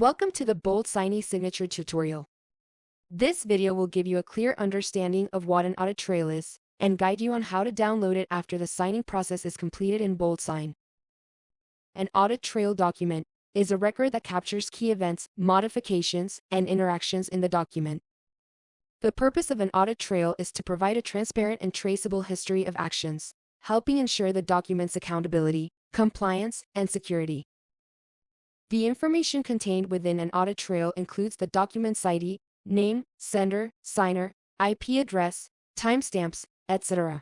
Welcome to the BoldSign eSignature tutorial. This video will give you a clear understanding of what an audit trail is and guide you on how to download it after the signing process is completed in BoldSign. An audit trail document is a record that captures key events, modifications, and interactions in the document. The purpose of an audit trail is to provide a transparent and traceable history of actions, helping ensure the document's accountability, compliance, and security. The information contained within an audit trail includes the document's ID, name, sender, signer, IP address, timestamps, etc.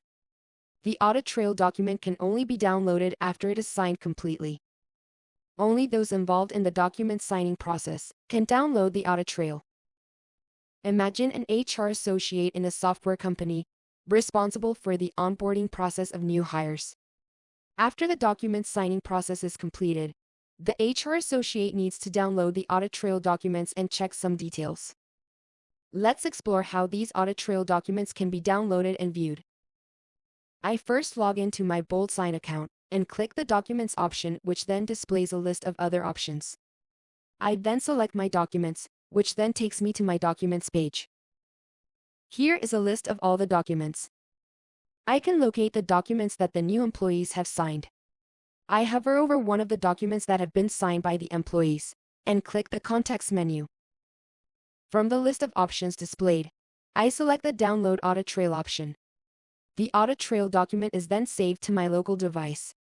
The audit trail document can only be downloaded after it is signed completely. Only those involved in the document signing process can download the audit trail. Imagine an HR associate in a software company responsible for the onboarding process of new hires. After the document signing process is completed, the HR associate needs to download the audit trail documents and check some details. Let's explore how these audit trail documents can be downloaded and viewed. I first log into my BoldSign account and click the Documents option, which then displays a list of other options. I then select my documents, which then takes me to my Documents page. Here is a list of all the documents. I can locate the documents that the new employees have signed. I hover over one of the documents that have been signed by the employees and click the Context menu. From the list of options displayed, I select the Download Audit Trail option. The audit trail document is then saved to my local device.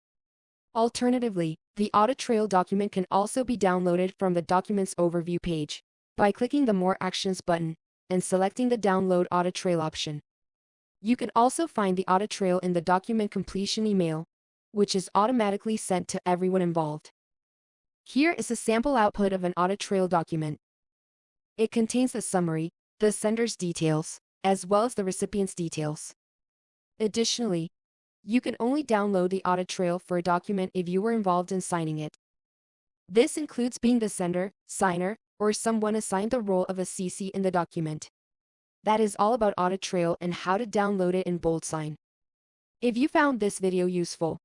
Alternatively, the audit trail document can also be downloaded from the Documents Overview page by clicking the More Actions button and selecting the Download Audit Trail option. You can also find the audit trail in the document completion email, which is automatically sent to everyone involved. Here is a sample output of an audit trail document. It contains the summary, the sender's details, as well as the recipient's details. Additionally, you can only download the audit trail for a document if you were involved in signing it. This includes being the sender, signer, or someone assigned the role of a CC in the document. That is all about audit trail and how to download it in BoldSign. If you found this video useful,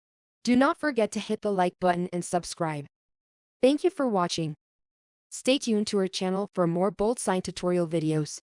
do not forget to hit the like button and subscribe. Thank you for watching. Stay tuned to our channel for more BoldSign tutorial videos.